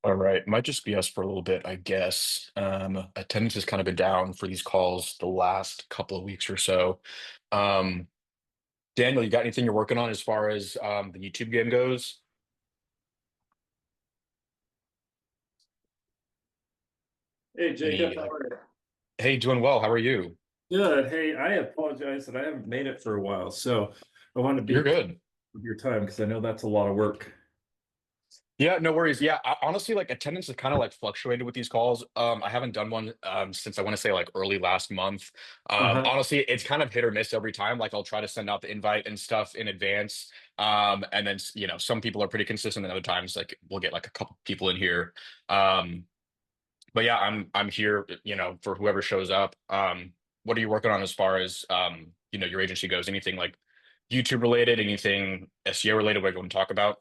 All right. Might just be us for a little bit, I guess. Attendance has kind of been down for these calls the last couple of weeks or so. Um, Daniel, you got anything you're working on as far as the YouTube game goes? Hey Jacob, Any how like, are you? hey, doing well. How are you? Good. Hey, I apologize that I haven't made it for a while, so I want to You're be good. of your time because I know that's a lot of work. Yeah, no worries. Yeah, honestly, like attendance has kind of like fluctuated with these calls. I haven't done one since I want to say like early last month. Uh-huh. Honestly, it's kind of hit or miss every time. Like I'll try to send out the invite and stuff in advance. And then some people are pretty consistent, and other times like we'll get like a couple people in here. Um, but yeah, I'm here, for whoever shows up. What are you working on as far as your agency goes? Anything like YouTube related, anything SEO related, what you want to talk about?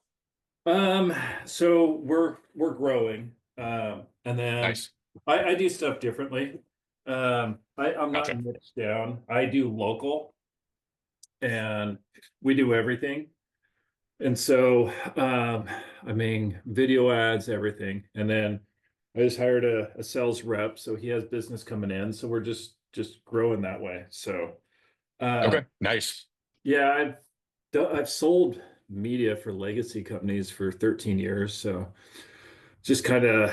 Um, so we're growing. And then Nice. I do stuff differently. I'm not Gotcha. niched down. I do local and we do everything. And so I mean video ads, everything. And then I just hired a sales rep, so he has business coming in. So we're just growing that way. So Okay, um, nice. yeah, I've sold media for legacy companies for 13 years. So just kind of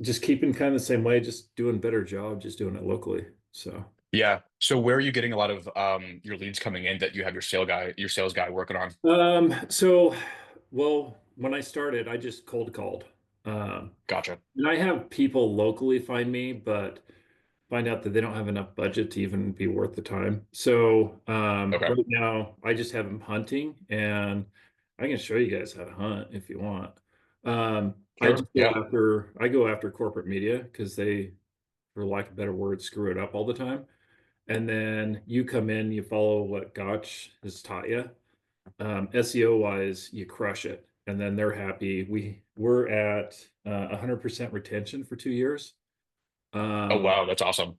just keeping kind of the same way, just doing a better job, just doing it locally. So Yeah. So where are you getting a lot of your leads coming in that you have your sales guy working on? so well, when I started, I just cold called. Gotcha. And I have people locally find me, but find out that they don't have enough budget to even be worth the time. So Okay. right now, I just have them hunting, and I can show you guys how to hunt if you want. Sure. Yeah. I go after corporate media because they, for lack of a better word, screw it up all the time. And then you come in, you follow what Gotch has taught you. SEO wise, you crush it, and then they're happy. We're at 100% retention for 2 years. Oh Um, wow, that's awesome.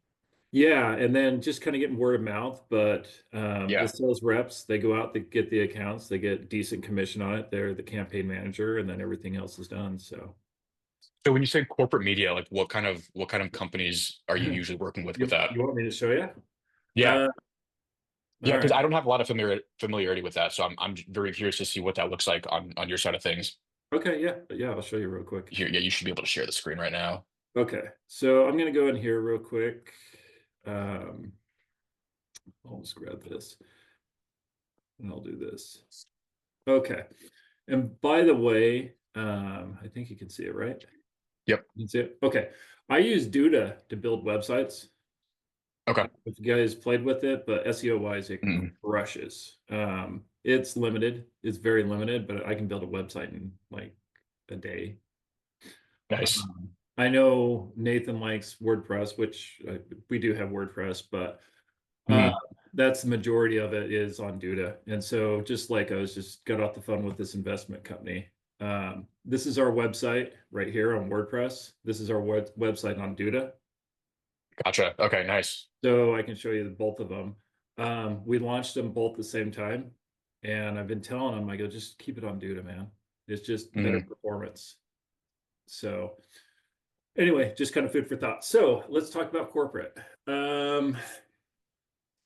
yeah, and then just kind of getting word of mouth. But the Yeah. sales reps, they go out, they get the accounts, they get decent commission on it. They're the campaign manager, and then everything else is done. So So when you say corporate media, like what kind of companies are you you usually working with that? you want me to show you? Yeah. All Yeah, because right. I don't have a lot of familiarity with that, so I'm very curious to see what that looks like on your side of things. Okay, yeah, yeah, I'll show you real quick. Here, yeah, you should be able to share the screen right now. Okay, so I'm gonna go in here real quick. Um, I'll just grab this and I'll do this. Okay. And by the way, I think you can see it, right? Yep. You can see it. Okay. I use Duda to build websites. Okay. If you guys played with it, but SEO wise, it Mm, crushes. It's limited. It's very limited, but I can build a website in like a day. nice. I know Nathan likes WordPress, which we do have WordPress, but uh, Mm, that's the majority of it is on Duda. And so just like I was just got off the phone with this investment company. This is our website right here on WordPress. This is our website on Duda. gotcha. Okay, nice. So I can show you both of them. We launched them both the same time. And I've been telling them, I go, just keep it on Duda, man. It's just better Mm, performance. So anyway, just kind of food for thought. So let's talk about corporate. Um,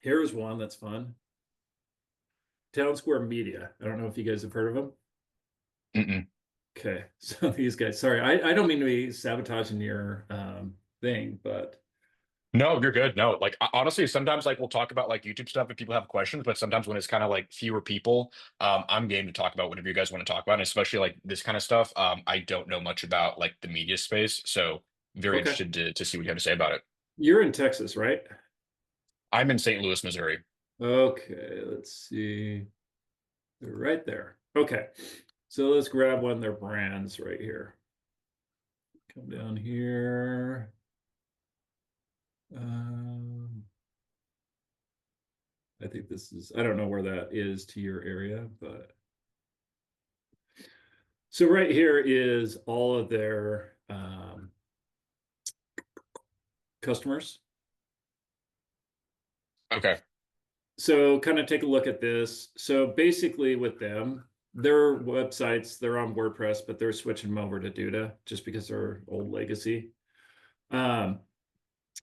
Here's one that's fun. Townsquare Media. I don't know if you guys have heard of them. mm-mm. Okay, so these guys. Sorry, I don't mean to be sabotaging your thing, but No, you're good. No, like honestly, sometimes like we'll talk about like YouTube stuff if people have questions, but sometimes when it's kind of like fewer people, I'm game to talk about whatever you guys want to talk about, and especially like this kind of stuff. I don't know much about like the media space, so very okay. interested to see what you have to say about it. You're in Texas, right? I'm in St. Louis, Missouri. Okay, let's see. They're right there. Okay, so let's grab one of their brands right here. Come down here. Um, I think this is, I don't know where that is to your area, but so right here is all of their customers. Okay. So kind of take a look at this. So basically with them, their websites, they're on WordPress, but they're switching them over to Duda just because they're old legacy. Um,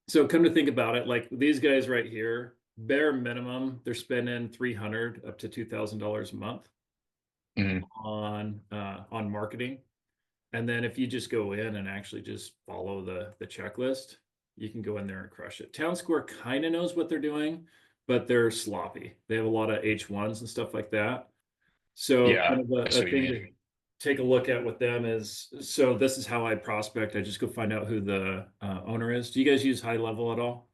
so come to think about it, like these guys right here, bare minimum, they're spending 300 up to $2,000 a month Mhm. on marketing. And then if you just go in and actually just follow the checklist, you can go in there and crush it. Townsquare kind of knows what they're doing, but they're sloppy. They have a lot of H1s and stuff like that. So Yeah, kind of I a see what you thing mean. to take a look at with them is, so this is how I prospect. I just go find out who the owner is. Do you guys use High Level at all?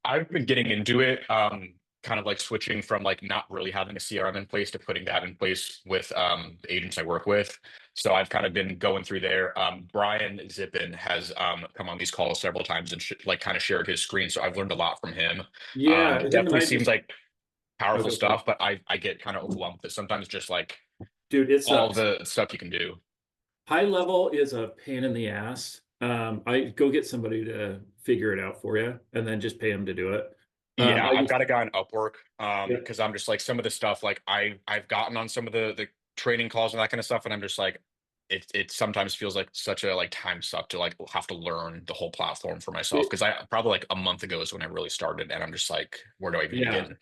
I've been getting into it, kind of like switching from like not really having a CRM in place to putting that in place with the agents I work with. So I've kind of been going through there. Brian Zippin has come on these calls several times and sh like kind of shared his screen. So I've learned a lot from him. Yeah, him and Definitely I seems just, like oh, powerful go for it. stuff, but I get kind of overwhelmed with it. Sometimes just like Dude, it all sucks. the stuff you can do. High Level is a pain in the ass. I go get somebody to figure it out for you and then just pay them to do it. Yeah, I I've just, got a guy on Upwork, yeah, because I'm just like some of the stuff like I've gotten on some of the training calls and that kind of stuff, and I'm just like it sometimes feels like such a like time suck to like have to learn the whole platform for myself it, because I probably like a month ago is when I really started, and I'm just like, where do I even yeah. begin?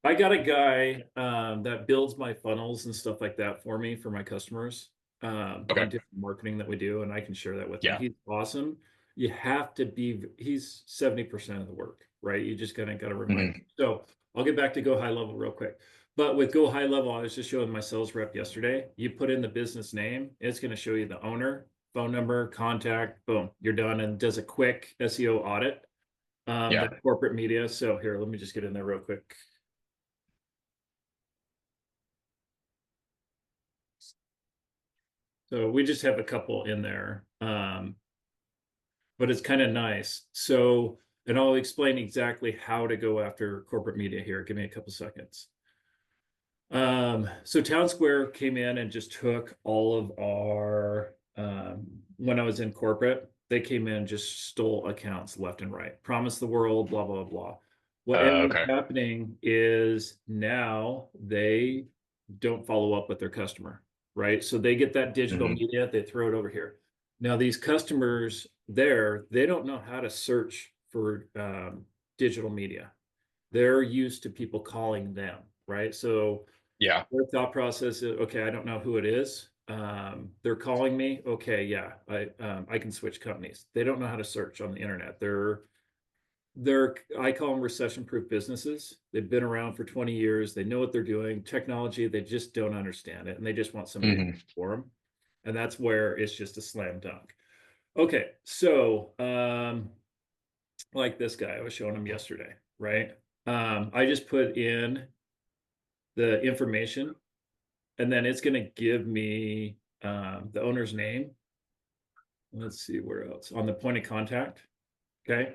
I got a guy that builds my funnels and stuff like that for me for my customers on Okay, different marketing that we do, and I can share that with him. yeah, He's awesome. You have to be, he's 70% of the work, right? You just kind of got to remind him. hmm So I'll get back to Go High Level real quick. But with Go High Level, I was just showing my sales rep yesterday. You put in the business name, it's going to show you the owner, phone number, contact, boom, you're done, and does a quick SEO audit. yeah, That corporate media. So here, let me just get in there real quick. So we just have a couple in there, but it's kind of nice. So, and I'll explain exactly how to go after corporate media here. Give me a couple seconds. So Townsquare came in and just took all of our, when I was in corporate, they came in and just stole accounts left and right, promised the world, blah, blah, blah. What ended up okay, happening is now they don't follow up with their customer, right? So they get that digital hmm media, they throw it over here. Now, these customers there, they don't know how to search for digital media. They're used to people calling them, right? So yeah, their thought process is, okay, I don't know who it is. They're calling me. Okay, yeah, I can switch companies. They don't know how to search on the internet. They're I call them recession-proof businesses. They've been around for 20 years. They know what they're doing. Technology, they just don't understand it, and they just want somebody to do hmm it for them. And that's where it's just a slam dunk. Okay, so like this guy, I was showing him yesterday, right? I just put in the information and then it's going to give me the owner's name. Let's see where else on the point of contact. Okay.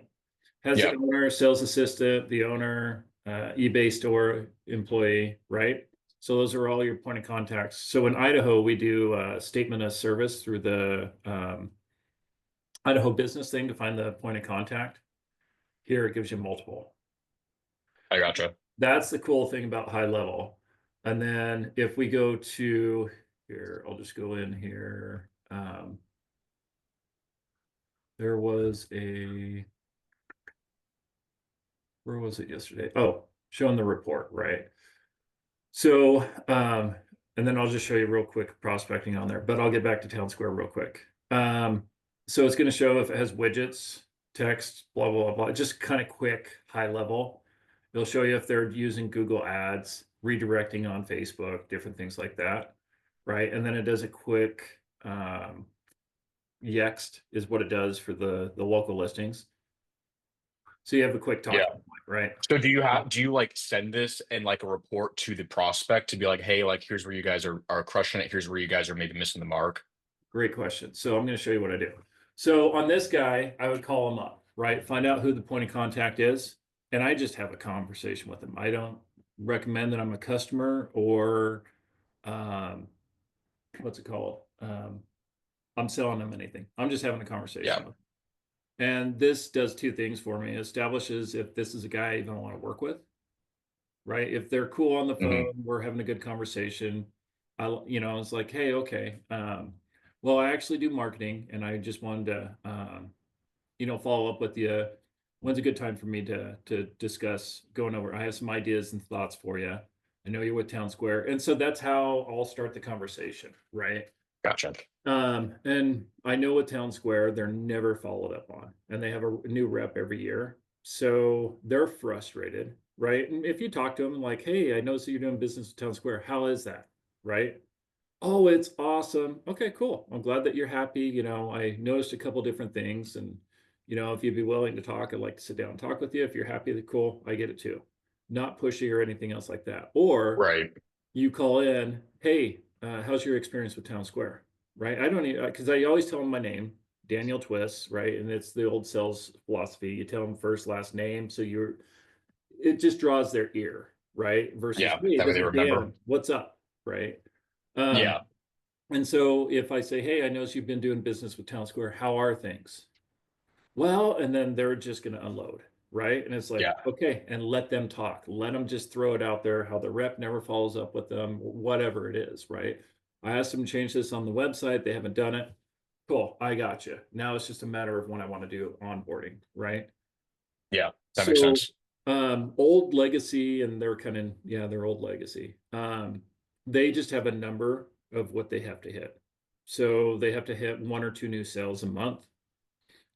Has the yeah, owner, sales assistant, the owner, eBay store employee, right? So those are all your point of contacts. So in Idaho, we do a statement of service through the Idaho business thing to find the point of contact. Here it gives you multiple. I gotcha. That's the cool thing about High Level. And then if we go to here, I'll just go in here. There was a, where was it yesterday? Oh, showing the report, right? So, and then I'll just show you real quick prospecting on there, but I'll get back to Townsquare real quick. So it's going to show if it has widgets, text, blah, blah, blah, just kind of quick, high level. It'll show you if they're using Google Ads, redirecting on Facebook, different things like that, right? And then it does a quick Yext is what it does for the local listings. So you have a quick Yeah. talking point, right? So do you like send this and like a report to the prospect to be like, hey, like here's where you guys are crushing it. Here's where you guys are maybe missing the mark. Great question. So I'm going to show you what I do. So on this guy, I would call him up, right? Find out who the point of contact is, and I just have a conversation with him. I don't recommend that I'm a customer or um, what's it called? I'm selling them anything. I'm just having a conversation Yeah. with him. And this does two things for me. It establishes if this is a guy I even want to work with, right? If they're cool on the hmm phone, we're having a good conversation. I was like, hey, okay, well, I actually do marketing, and I just wanted to, follow up with you. When's a good time for me to discuss going over? I have some ideas and thoughts for you. I know you're with Townsquare, and so that's how I'll start the conversation, right? Gotcha. And I know with Townsquare, they're never followed up on, and they have a new rep every year. So they're frustrated, right? And if you talk to them like, hey, I noticed that you're doing business with Townsquare. How is that? Right? Oh, it's awesome. Okay, cool. I'm glad that you're happy. I noticed a couple different things, and if you'd be willing to talk, I'd like to sit down and talk with you. If you're happy, then cool. I get it too. Not pushy or anything else like that. Or Right. you call in, hey, how's your experience with Town Square? Right? I don't need because I always tell them my name, Daniel Twist, right? And it's the old sales philosophy. You tell them first, last name, so it just draws their ear, right? Versus, Yeah. hey, That way this they is remember. Dan, what's up, right? Um, Yeah. and so if I say, hey, I noticed you've been doing business with Town Square, how are things? Well, and then they're just going to unload, right? And it's like, Yeah. okay, and let them talk. Let them just throw it out there, how the rep never follows up with them, whatever it is, right? I asked them to change this on the website. They haven't done it. Cool, I got you. Now it's just a matter of when I want to do onboarding, right? Yeah. That makes So, sense. old legacy, and they're kind of, yeah, they're old legacy. They just have a number of what they have to hit. So they have to hit one or two new sales a month,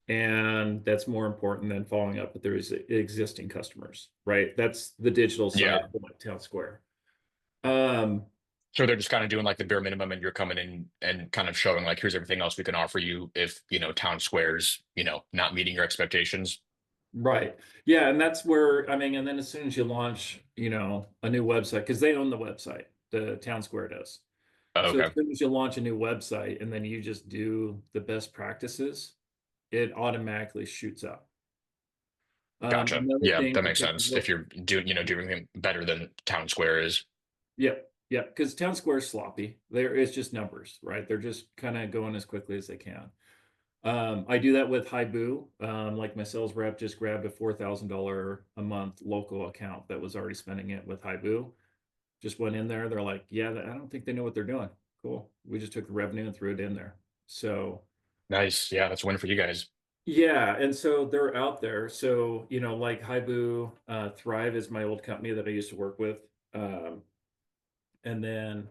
and that's more important than following up with their existing customers, right? That's the digital side Yeah. of like Town Square. Um, So they're just kind of doing like the bare minimum and you're coming in and kind of showing like, here's everything else we can offer you if, town squares, not meeting your expectations. right. Yeah, and that's where I mean, and then as soon as you launch, a new website, because they own the website, the Town Square does. Oh, So as okay. soon as you launch a new website and then you just do the best practices, it automatically shoots up. Gotcha. Another Yeah, thing that to makes think sense. If about. you're doing anything better than town square is. Yep, yep, because Town Square is sloppy. There is just numbers, right? They're just kind of going as quickly as they can. I do that with Haibu. Like my sales rep just grabbed a $4,000 a month local account that was already spending it with Haibu. Just went in there. They're like, yeah, I don't think they know what they're doing. Cool. We just took the revenue and threw it in there. So Nice. Yeah, that's a win for you guys. yeah, and so they're out there. So, like Haibu, Thrive is my old company that I used to work with. Um, and then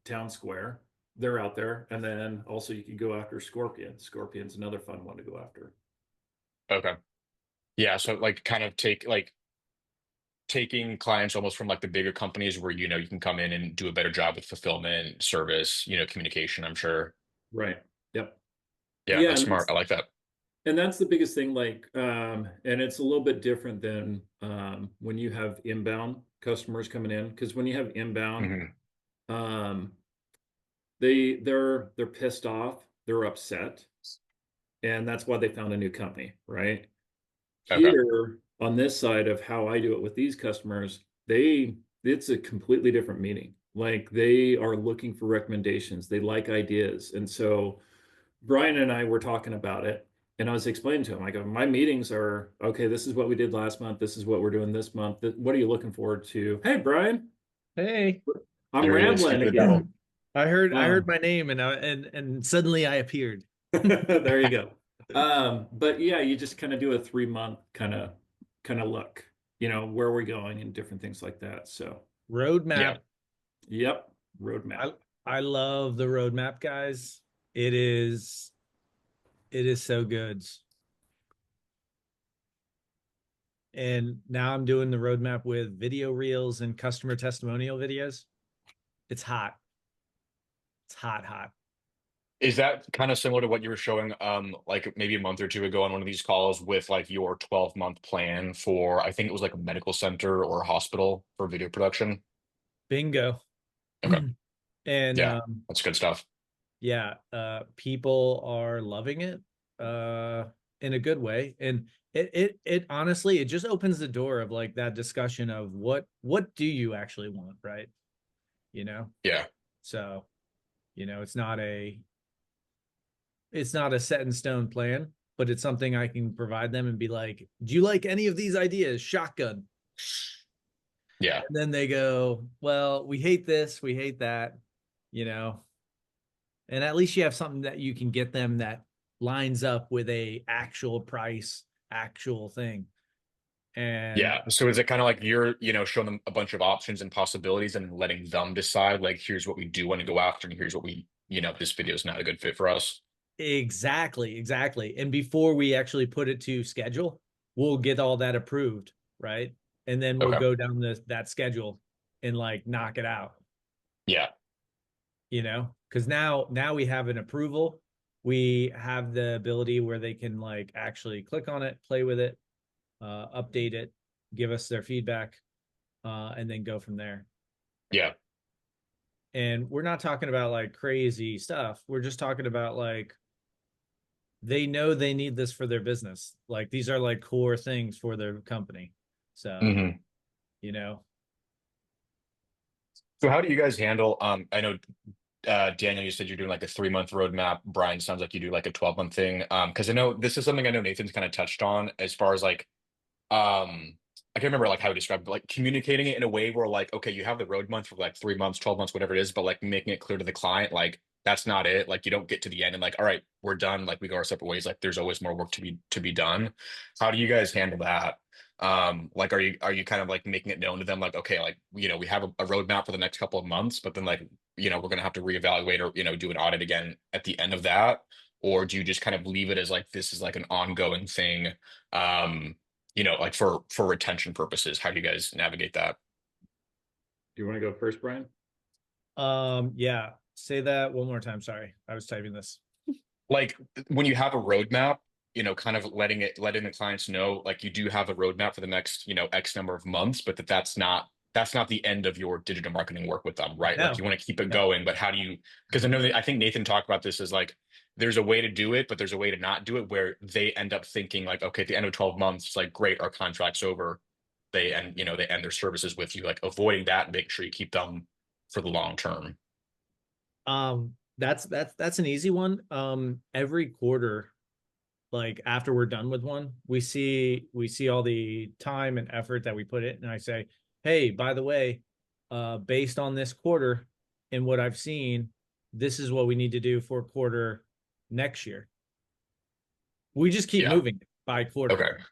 Town Square, they're out there. And then also you could go after Scorpion. Scorpion's another fun one to go after. Okay. Yeah, so like kind of taking clients almost from like the bigger companies where you can come in and do a better job with fulfillment, service, communication, I'm sure. Right. Yep. Yeah, Yeah, that's smart. I like that. and that's the biggest thing, like, and it's a little bit different than when you have inbound customers coming in, because when you have inbound, Hmm. um, they're pissed off, they're upset, and that's why they found a new company, right? Okay. Here on this side of how I do it with these customers, it's a completely different meaning. Like they are looking for recommendations, they like ideas. And so Brian and I were talking about it, and I was explaining to him, I go, my meetings are okay, this is what we did last month, this is what we're doing this month. What are you looking forward to? Hey, Brian, Hey, I'm There he is. rambling Keeping it devil. again. I heard Um, my name and suddenly I appeared. there you go. But yeah, you just kind of do a 3 month kind of look, where we're going and different things like that. So, Yeah. Roadmap. yep, roadmap. I love the roadmap, guys. It is it is so good. And now I'm doing the roadmap with video reels and customer testimonial videos. It's hot. It's hot, hot. Is that kind of similar to what you were showing, like maybe a month or two ago on one of these calls with like your 12-month plan for, I think it was like a medical center or a hospital for video production? Bingo. Okay. And Yeah, that's good stuff. yeah, people are loving it in a good way. And it honestly it just opens the door of like that discussion of what do you actually want, right? You know? Yeah. So, it's not a set in stone plan, but it's something I can provide them and be like, "Do you like any of these ideas?" Shotgun. Yeah. And then they go, "Well, we hate this, we hate that." you know, and at least you have something that you can get them that lines up with a actual price, actual thing. And Yeah. So is it kind of like you're, showing them a bunch of options and possibilities and letting them decide, like, here's what we do want to go after, and here's what this video is not a good fit for us. exactly, exactly. And before we actually put it to schedule, we'll get all that approved, right? And then we'll Okay. go down that schedule and like knock it out, Yeah. because now we have an approval. We have the ability where they can like actually click on it, play with it, update it, give us their feedback, and then go from there. Yeah. And we're not talking about like crazy stuff. We're just talking about like they know they need this for their business. Like these are like core things for their company. So, hmm you know, So how do you guys handle, I know Daniel, you said you're doing like a 3-month roadmap. Brian, sounds like you do like a 12-month thing. Because I know this is something I know Nathan's kind of touched on as far as like I can't remember like how to describe it, but like communicating it in a way where like, okay, you have the road month for like 3 months, 12 months, whatever it is, but like making it clear to the client, like that's not it. Like you don't get to the end and like, all right, we're done. Like we go our separate ways. Like there's always more work to be done. How do you guys handle that? Like are you kind of like making it known to them, like, okay, like, we have a roadmap for the next couple of months, but then like, we're gonna have to reevaluate or, do an audit again at the end of that? Or do you just kind of leave it as like this is like an ongoing thing? Like for retention purposes, how do you guys navigate that? Do you want to go first, Brian? yeah. Say that one more time. Sorry, I was typing this. Like when you have a roadmap, kind of letting the clients know, like you do have a roadmap for the next, X number of months, but that's not the end of your digital marketing work with them, right? Like No, you want to keep it no. going, but how do you, because I think Nathan talked about this as like there's a way to do it, but there's a way to not do it where they end up thinking like, okay, at the end of 12 months, it's like, great, our contract's over. They end their services with you, like avoiding that, make sure you keep them for the long term. That's an easy one. Every quarter, like after we're done with one, we see all the time and effort that we put in, and I say, hey, by the way, based on this quarter and what I've seen, this is what we need to do for quarter next year. We just keep Yeah. moving by quarter. Okay.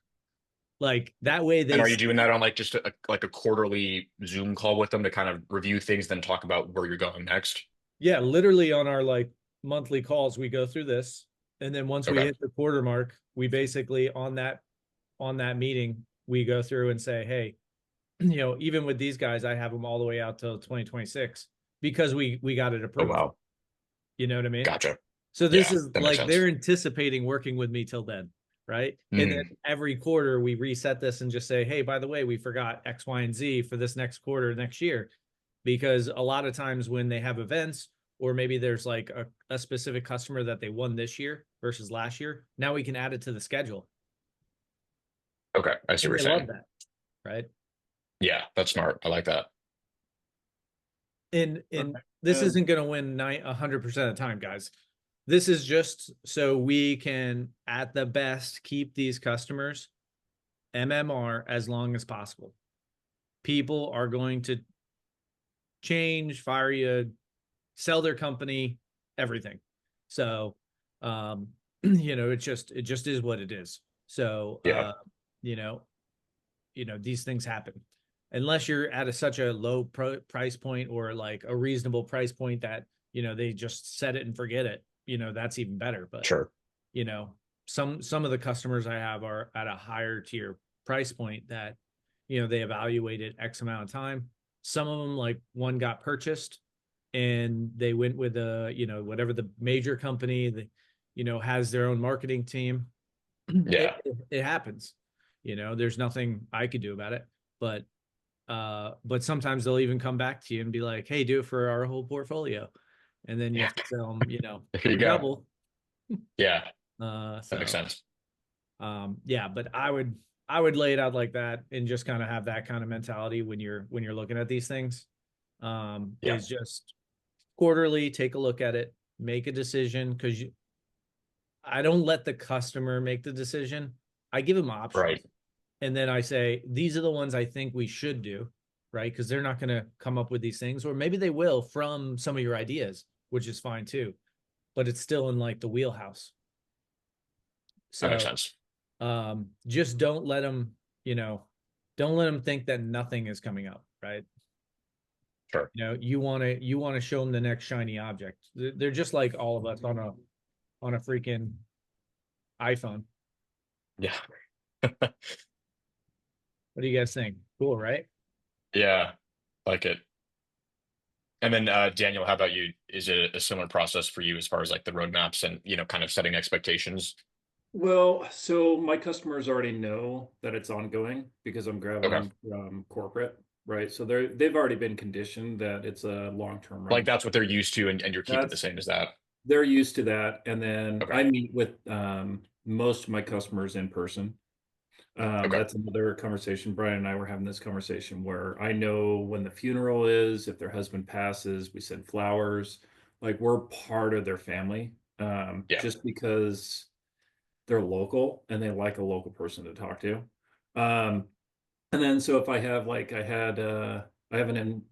Like that way And they are you see doing it. that on like just like a quarterly Zoom call with them to kind of review things, then talk about where you're going next? Yeah, literally on our like monthly calls, we go through this. And then once we Okay. hit the quarter mark, we basically on that meeting, we go through and say, hey, even with these guys, I have them all the way out till 2026 because we got it Oh, approved. wow. You know what I mean? Gotcha. So this Yeah, is that makes like they're sense. anticipating working with me till then, right? And then Mm, every quarter we reset this and just say, hey, by the way, we forgot X, Y, and Z for this next quarter next year. Because a lot of times when they have events, or maybe there's like a specific customer that they won this year versus last year, now we can add it to the schedule. okay. I see And what they you're love saying. that, right? Yeah, that's smart. I like that. And Okay. this isn't going to win 100% of the time, guys. This is just so we can, at the best, keep these customers MMR as long as possible. People are going to change, fire you, sell their company, everything. So, it just is what it is. So, Yeah, you know, these things happen. Unless you're at such a low price point or like a reasonable price point that, they just set it and forget it, that's even better. But, sure. you know, some of the customers I have are at a higher tier price point that, they evaluated X amount of time. Some of them, like one got purchased and they went with whatever the major company that, has their own marketing team. it, Yeah. it happens. There's nothing I could do about it. But but sometimes they'll even come back to you and be like, hey, do it for our whole portfolio. And then you Yeah. have to sell them, There you for go. double. Yeah, that makes So sense. yeah, but I would lay it out like that and just kind of have that kind of mentality when you're looking at these things. Yeah. Is just quarterly, take a look at it, make a decision, because I don't let the customer make the decision. I give them options. Right. And then I say, these are the ones I think we should do. right? Because they're not going to come up with these things, or maybe they will from some of your ideas, which is fine too, but it's still in like the wheelhouse. That makes So sense. just don't let them, don't let them think that nothing is coming up, right? Sure. You want to show them the next shiny object. They're just like all of us on a freaking iPhone. Yeah. What do you guys think? Cool, right? Yeah. Like it. And then Daniel, how about you? Is it a similar process for you as far as like the roadmaps and kind of setting expectations? Well, so my customers already know that it's ongoing because I'm grabbing Okay. them from corporate, right? So they've already been conditioned that it's a long-term Like rental. that's what they're used to, and you're keeping the That's same as that. they're used to that. And then Okay. I meet with most of my customers in person. Okay. That's another conversation. Brian and I were having this conversation where I know when the funeral is, if their husband passes, we send flowers. Like we're part of their family, Yeah. just because they're local and they like a local person to talk to. Um, and then so if I have like I have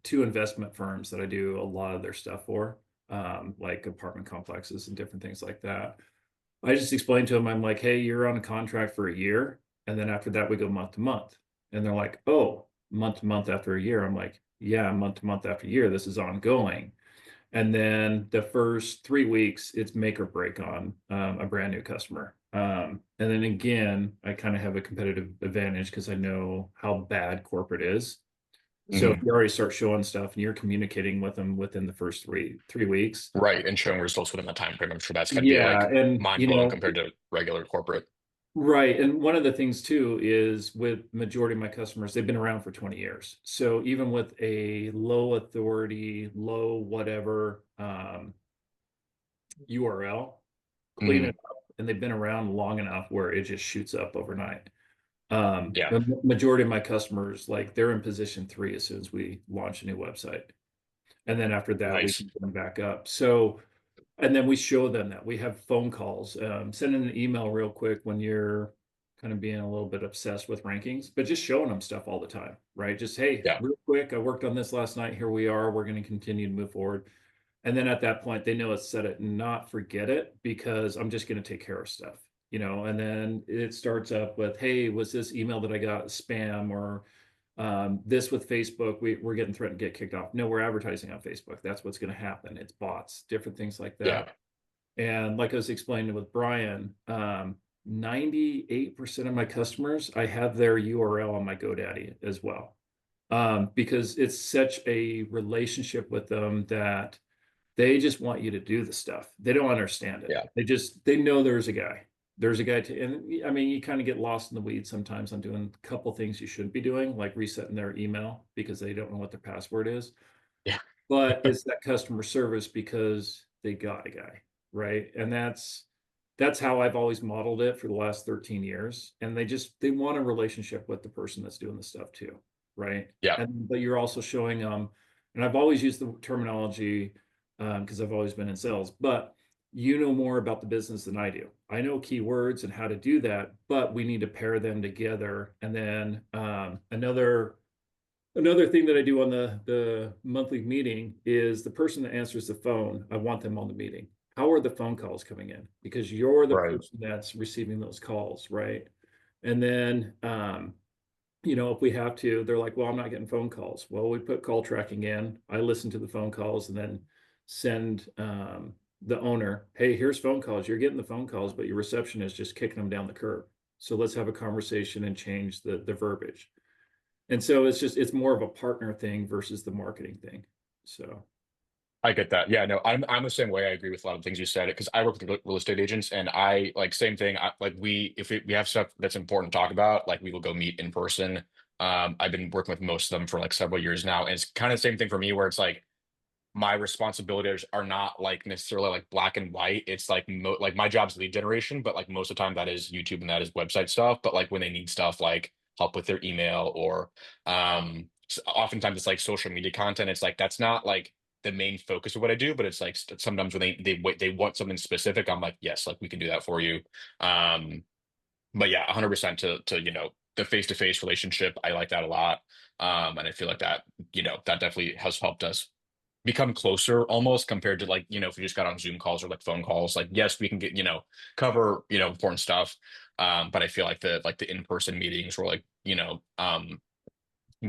two investment firms that I do a lot of their stuff for, like apartment complexes and different things like that. I just explained to them, I'm like, hey, you're on a contract for a year, and then after that we go month to month. And they're like, oh, month to month after a year. I'm like, yeah, month to month after a year. This is ongoing. And then the first 3 weeks, it's make or break on a brand new customer. And then again, I kind of have a competitive advantage because I know how bad corporate is. So if Hmm. you already start showing stuff and you're communicating with them within the first three weeks, Right. And showing results within the time frame. I'm sure that's going to be yeah, like and mind blowing compared to regular corporate. right. And one of the things too is with majority of my customers, they've been around for 20 years. So even with a low authority, low whatever URL, clean Hmm. it up, and they've been around long enough where it just shoots up overnight. Yeah. The majority of my customers, like they're in position three as soon as we launch a new website. And then after that, we Nice. can put them back up. So, and then we show them that we have phone calls, send in an email real quick when you're kind of being a little bit obsessed with rankings, but just showing them stuff all the time, right? Just, hey, Yeah. real quick, I worked on this last night. Here we are. We're going to continue to move forward. And then at that point, they know it's set it and not forget it because I'm just going to take care of stuff, and then it starts up with, hey, was this email that I got spam or this with Facebook, we're getting threatened to get kicked off. No, we're advertising on Facebook. That's what's going to happen. It's bots, different things like that. Yeah. And like I was explaining with Brian, 98% of my customers, I have their URL on my GoDaddy as well. Because it's such a relationship with them that they just want you to do the stuff. They don't understand it. Yeah. They know there's a guy. There's a guy to, and I mean, you kind of get lost in the weeds sometimes on doing a couple things you shouldn't be doing, like resetting their email because they don't know what their password is. Yeah. But it's that customer service because they got a guy, right? And that's how I've always modeled it for the last 13 years. And they want a relationship with the person that's doing the stuff too, right? Yeah. And but you're also showing and I've always used the terminology because I've always been in sales, but you know more about the business than I do. I know keywords and how to do that, but we need to pair them together. And then another thing that I do on the monthly meeting is the person that answers the phone, I want them on the meeting. How are the phone calls coming in? Because you're the Right. person that's receiving those calls, right? And then if we have to, they're like, well, I'm not getting phone calls. Well, we put call tracking in. I listen to the phone calls and then send the owner, hey, here's phone calls. You're getting the phone calls, but your reception is just kicking them down the curb. So let's have a conversation and change the verbiage. And so it's more of a partner thing versus the marketing thing. So I get that. Yeah, no, I'm the same way. I agree with a lot of things you said because I work with real estate agents, and I like same thing. Like if we have stuff that's important to talk about, like we will go meet in person. I've been working with most of them for like several years now, and it's kind of the same thing for me where it's like my responsibilities are not like necessarily like black and white. It's like like my job's lead generation, but like most of the time that is YouTube and that is website stuff. But like when they need stuff like help with their email or oftentimes it's like social media content. It's like that's not like the main focus of what I do, but it's like sometimes when they want something specific, I'm like, yes, like we can do that for you. Um, but yeah, 100% to the face-to-face relationship. I like that a lot. And I feel like that, that definitely has helped us become closer almost compared to like, if we just got on Zoom calls or like phone calls, like, yes, we can get, cover, important stuff. But I feel like the in-person meetings or like,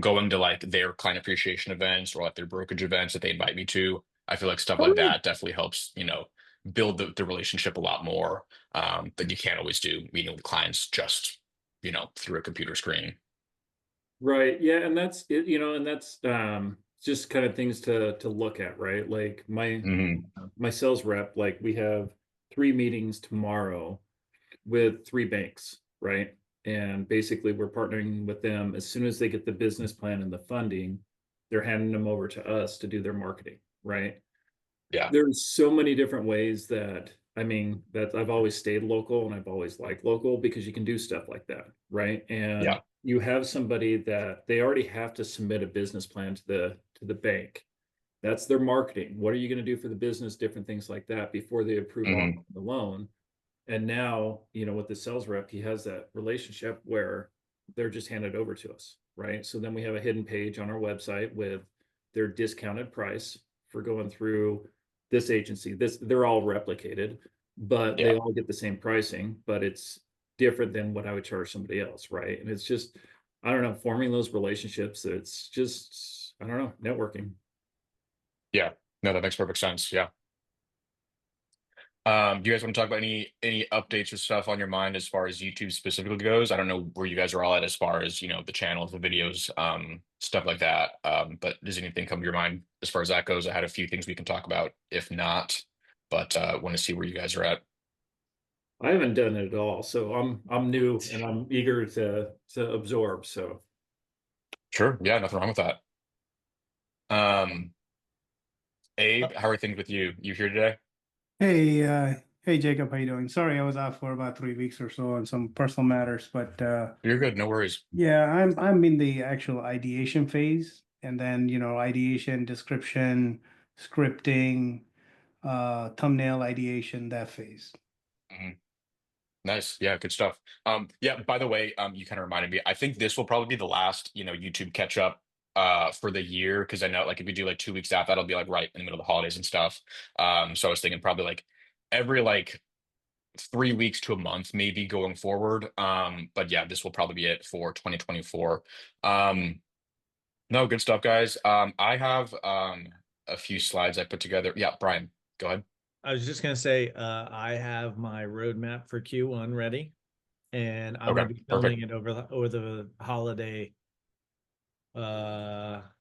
going to like their client appreciation events or like their brokerage events that they invite me to, I feel like stuff like that definitely helps, build the relationship a lot more than you can't always do meeting with clients just, through a computer screen. Right. Yeah, and that's it, and that's just kind of things to look at, right? Like Hmm. my sales rep, like we have 3 meetings tomorrow with 3 banks, right? And basically we're partnering with them as soon as they get the business plan and the funding, they're handing them over to us to do their marketing, right? Yeah. There's so many different ways that I mean that I've always stayed local and I've always liked local because you can do stuff like that, right? And Yeah. you have somebody that they already have to submit a business plan to the bank. That's their marketing. What are you going to do for the business? Different things like that before they approve on Hmm. the loan. And now, with the sales rep, he has that relationship where they're just handed over to us, right? So then we have a hidden page on our website with their discounted price for going through this agency. They're all replicated, but they Yeah. all get the same pricing, but it's different than what I would charge somebody else, right? And it's just, I don't know, forming those relationships. It's just, I don't know, networking. Yeah. No, that makes perfect sense. Yeah. Do you guys want to talk about any updates or stuff on your mind as far as YouTube specifically goes? I don't know where you guys are all at as far as, the channels, the videos, stuff like that. But does anything come to your mind as far as that goes? I had a few things we can talk about, if not, but want to see where you guys are at. I haven't done it at all, so I'm new and I'm eager to absorb. So Sure. Yeah, nothing wrong with that. Um, Abe, how are things with you? You here today? Hey Jacob, how you doing? Sorry, I was out for about 3 weeks or so on some personal matters, but You're good. No worries. yeah, I'm in the actual ideation phase, and then ideation, description, scripting, thumbnail ideation, that phase. Mhm. Nice. Yeah, good stuff. Yeah, by the way, you kind of reminded me. I think this will probably be the last, YouTube catch up for the year because I know like if we do like 2 weeks out, that'll be like right in the middle of the holidays and stuff. So I was thinking probably like every like 3 weeks to a month, maybe going forward. But yeah, this will probably be it for 2024. No, good stuff, guys. I have a few slides I put together. Yeah, Brian, go ahead. I was just gonna say, I have my roadmap for Q1 ready, and I'm gonna Okay, be perfect. filming it over the holiday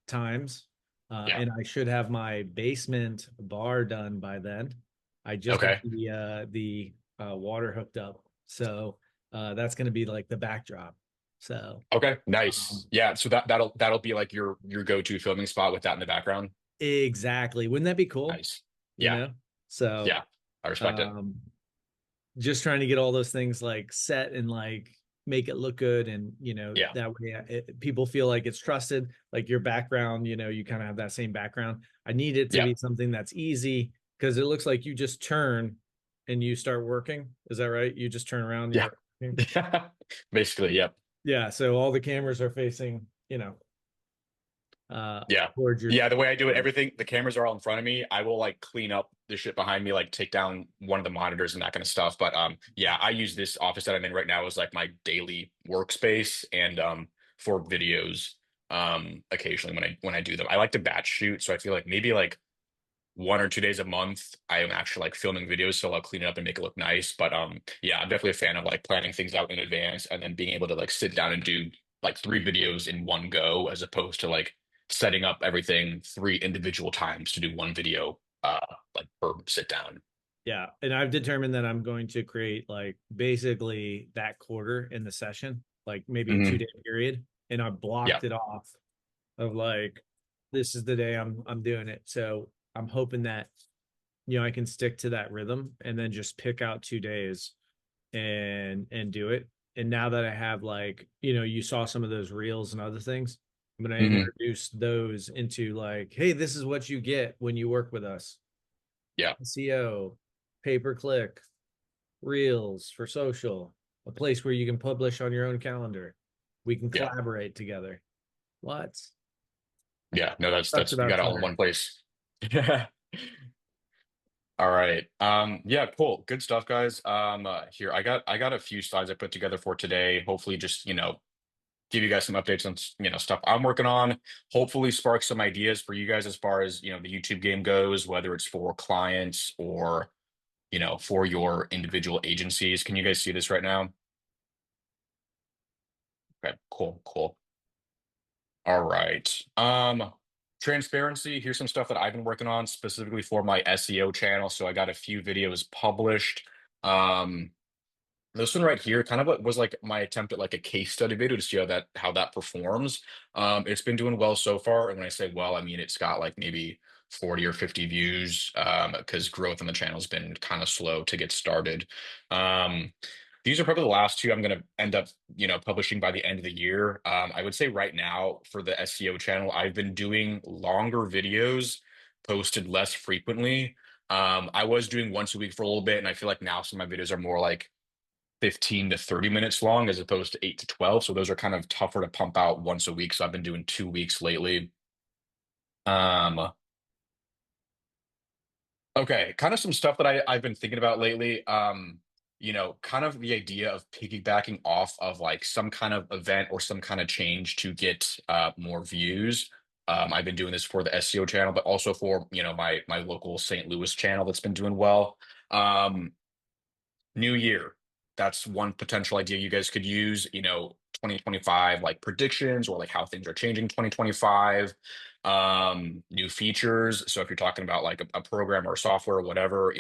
times. Yeah. And I should have my basement bar done by then. I just got Okay. the water hooked up. So that's gonna be like the backdrop. So Okay, um, nice. Yeah, so that'll be like your go-to filming spot with that in the background. exactly. Wouldn't that be cool? Nice. You Yeah, know? So yeah, I respect it. um just trying to get all those things like set and like make it look good, and Yeah, that way people feel like it's trusted, like your background, you kind of have that same background. I need it to yeah, be something that's easy because it looks like you just turn and you start working. Is that right? You just turn around and you yeah. start working. Basically, yep. Yeah, so all the cameras are facing uh Yeah. towards your Yeah, the way I do it, everything, the cameras are all in front of me. I will like clean up the shit behind me, like take down one of the monitors and that kind of stuff. But yeah, I use this office that I'm in right now as like my daily workspace and for videos occasionally when I do them. I like to batch shoot, so I feel like maybe like 1 or 2 days a month I am actually like filming videos, so I'll clean it up and make it look nice. But yeah, I'm definitely a fan of like planning things out in advance and then being able to like sit down and do like 3 videos in one go as opposed to like setting up everything 3 individual times to do one video like per sit down. Yeah, and I've determined that I'm going to create like basically that quarter in the session, like maybe a two Hmm. day period, and I Yeah. blocked it off of like this is the day I'm doing it. So I'm hoping that I can stick to that rhythm and then just pick out 2 days and do it. And now that I have like, you saw some of those reels and other things, I'm gonna Hmm. introduce those into like, hey, this is what you get when you work with us. Yeah. SEO, pay per click, reels for social, a place where you can publish on your own calendar. We can Yeah. collaborate together. What? Yeah, no, Talks you about got it all in Twitter. one place. Yeah. All right. Yeah, cool. Good stuff, guys. Here I got a few slides I put together for today. Hopefully just, give you guys some updates on, stuff I'm working on. Hopefully spark some ideas for you guys as far as, the YouTube game goes, whether it's for clients or, for your individual agencies. Can you guys see this right now? Okay, cool, cool. All right. Transparency. Here's some stuff that I've been working on specifically for my SEO channel. So I got a few videos published. Um, this one right here kind of was like my attempt at like a case study video to see how that performs. It's been doing well so far. And when I say well, I mean it's got like maybe 40 or 50 views because growth on the channel has been kind of slow to get started. Um, these are probably the last two I'm going to end up, publishing by the end of the year. I would say right now for the SEO channel, I've been doing longer videos posted less frequently. I was doing once a week for a little bit, and I feel like now some of my videos are more like 15 to 30 minutes long as opposed to 8 to 12. So those are kind of tougher to pump out once a week. So I've been doing 2 weeks lately. Um, okay, kind of some stuff that I've been thinking about lately. Kind of the idea of piggybacking off of like some kind of event or some kind of change to get more views. I've been doing this for the SEO channel, but also for, my local St. Louis channel that's been doing well. Um, New year. That's one potential idea you guys could use, 2025 like predictions or like how things are changing 2025. New features. So if you're talking about like a program or software or whatever,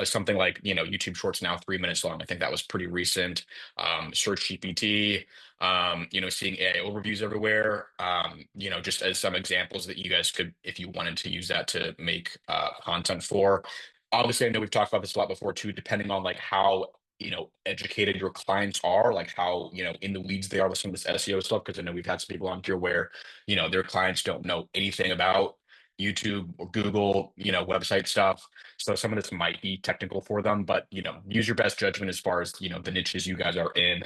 something like, YouTube Shorts now 3 minutes long. I think that was pretty recent. Search GPT, seeing AI overviews everywhere. Just as some examples that you guys could, if you wanted to use that to make content for. Obviously, I know we've talked about this a lot before too, depending on like how, educated your clients are, like how, in the weeds they are with some of this SEO stuff. Because I know we've had some people on here where, their clients don't know anything about YouTube or Google, website stuff. So some of this might be technical for them, but use your best judgment as far as the niches you guys are in.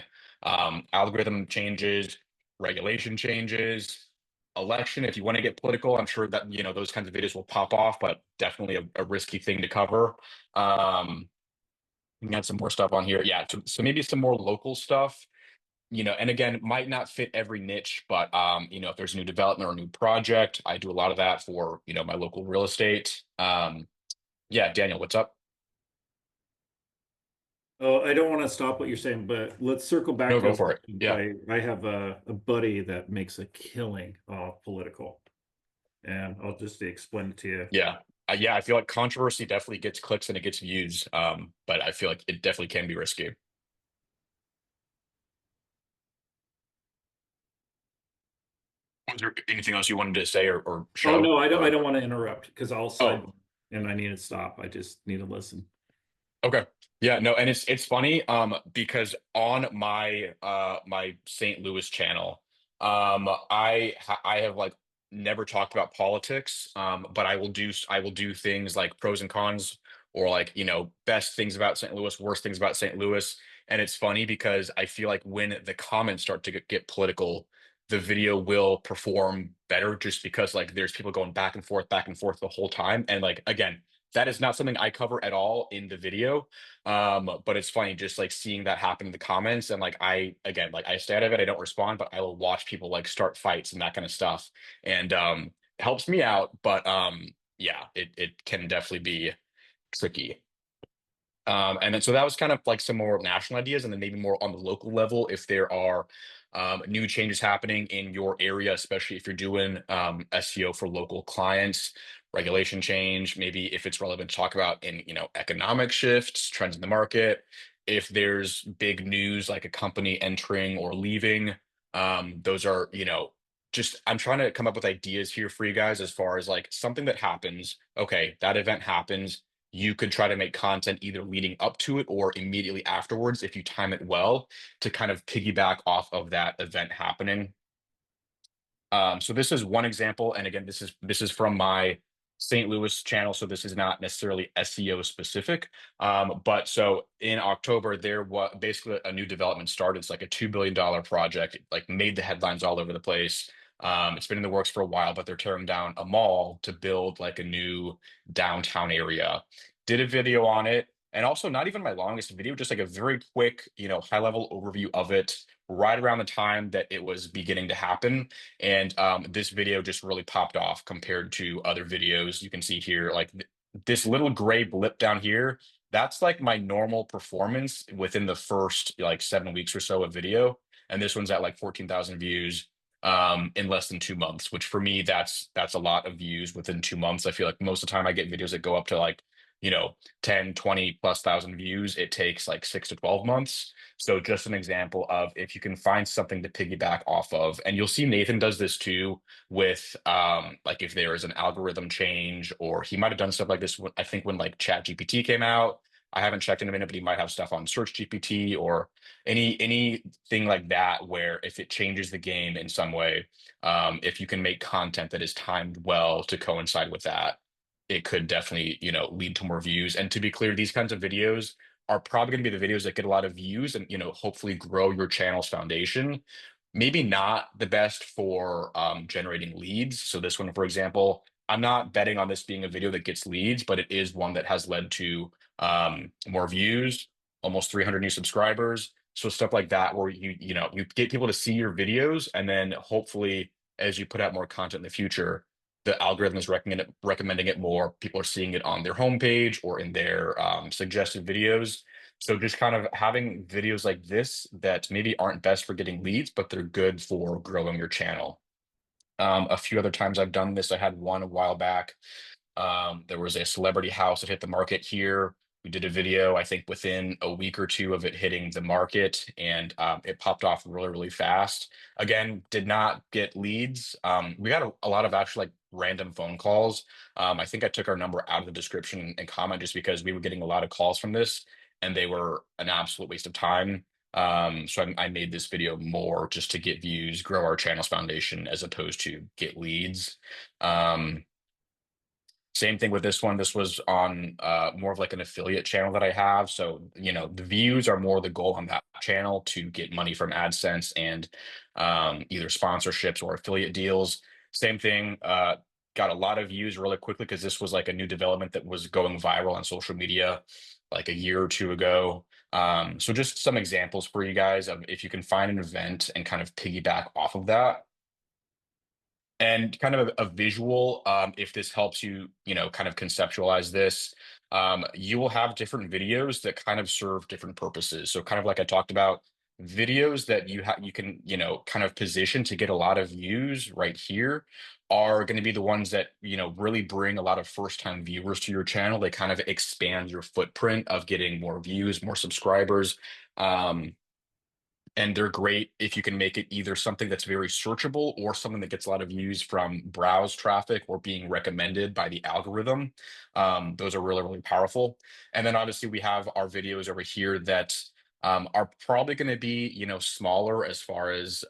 Algorithm changes, regulation changes, election. If you want to get political, I'm sure that those kinds of videos will pop off, but definitely a risky thing to cover. We got some more stuff on here. Yeah, so maybe some more local stuff. And again, might not fit every niche, but if there's a new development or a new project, I do a lot of that for my local real estate. Yeah, Daniel, what's up? Oh, I don't want to stop what you're saying, but let's circle back No, to go for it. elections. Yeah. I have a buddy that makes a killing off political, and I'll just explain it to you. Yeah. Yeah, I feel like controversy definitely gets clicks and it gets views. But I feel like it definitely can be risky. Was there anything else you wanted to say or Oh show? no, I Or don't want to interrupt because I'll oh, side and I need to stop. I just need to listen. okay. Yeah, no, and it's funny because on my St. Louis channel I have like never talked about politics but I will do things like pros and cons or like best things about St. Louis, worst things about St. Louis. And it's funny because I feel like when the comments start to get political, the video will perform better just because like there's people going back and forth the whole time. And like again, that is not something I cover at all in the video. But it's funny just like seeing that happen in the comments and like again, like I stay out of it, I don't respond, but I will watch people like start fights and that kind of stuff. And it helps me out, but yeah, it can definitely be tricky. And then so that was kind of like some more national ideas, and then maybe more on the local level if there are new changes happening in your area, especially if you're doing SEO for local clients, regulation change, maybe if it's relevant to talk about in economic shifts, trends in the market, if there's big news like a company entering or leaving, those are just I'm trying to come up with ideas here for you guys as far as like something that happens. Okay, that event happens, you could try to make content either leading up to it or immediately afterwards if you time it well to kind of piggyback off of that event happening. So this is one example, and again, this is from my St. Louis channel, so this is not necessarily SEO specific. But so in October, there was basically a new development started. It's like a $2 billion project. It, like, made the headlines all over the place. It's been in the works for a while, but they're tearing down a mall to build like a new downtown area. Did a video on it, and also not even my longest video, just like a very quick, high level overview of it. Right around the time that it was beginning to happen, and this video just really popped off compared to other videos. You can see here, like this little gray blip down here, that's like my normal performance within the first like 7 weeks or so of video. And this one's at like 14,000 views in less than 2 months, which for me, that's a lot of views within 2 months. I feel like most of the time I get videos that go up to like, 10, 20 plus thousand views, it takes like 6 to 12 months. So just an example of if you can find something to piggyback off of, and you'll see Nathan does this too with like if there is an algorithm change, or he might have done stuff like this I think when like Chat GPT came out. I haven't checked in a minute, but he might have stuff on Search GPT or anything like that, where if it changes the game in some way, if you can make content that is timed well to coincide with that, it could definitely, lead to more views. And to be clear, these kinds of videos are probably going to be the videos that get a lot of views and, hopefully grow your channel's foundation. Maybe not the best for generating leads. So this one, for example, I'm not betting on this being a video that gets leads, but it is one that has led to more views, almost 300 new subscribers. So stuff like that, where you get people to see your videos, and then hopefully as you put out more content in the future, the algorithm is recommending it more. People are seeing it on their homepage or in their suggested videos. So just kind of having videos like this that maybe aren't best for getting leads, but they're good for growing your channel. A few other times I've done this. I had one a while back. There was a celebrity house that hit the market here. We did a video, I think, within a week or two of it hitting the market, and it popped off really, really fast. Again, did not get leads. We got a lot of actually like random phone calls. I think I took our number out of the description and comment just because we were getting a lot of calls from this, and they were an absolute waste of time. So I made this video more just to get views, grow our channel's foundation, as opposed to get leads. Um, Same thing with this one. This was on more of like an affiliate channel that I have. So, the views are more the goal on that channel to get money from AdSense and either sponsorships or affiliate deals. Same thing, got a lot of views really quickly because this was like a new development that was going viral on social media like a year or two ago. So just some examples for you guys of if you can find an event and kind of piggyback off of that. And kind of a visual, if this helps you, kind of conceptualize this, you will have different videos that kind of serve different purposes. So kind of like I talked about, videos that you can, kind of position to get a lot of views right here are going to be the ones that, really bring a lot of first-time viewers to your channel. They kind of expand your footprint of getting more views, more subscribers. And they're great if you can make it either something that's very searchable or something that gets a lot of views from browse traffic or being recommended by the algorithm. Those are really, really powerful. And then obviously we have our videos over here that are probably going to be, smaller as far as,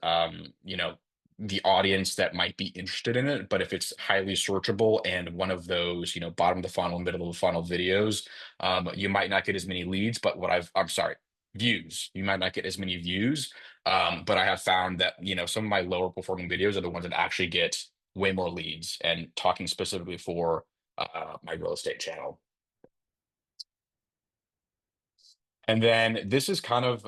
the audience that might be interested in it. But if it's highly searchable and one of those, bottom of the funnel, middle of the funnel videos, you might not get as many leads. But I'm sorry, views. You might not get as many views, but I have found that some of my lower performing videos are the ones that actually get way more leads. And talking specifically for my real estate channel. And then this is kind of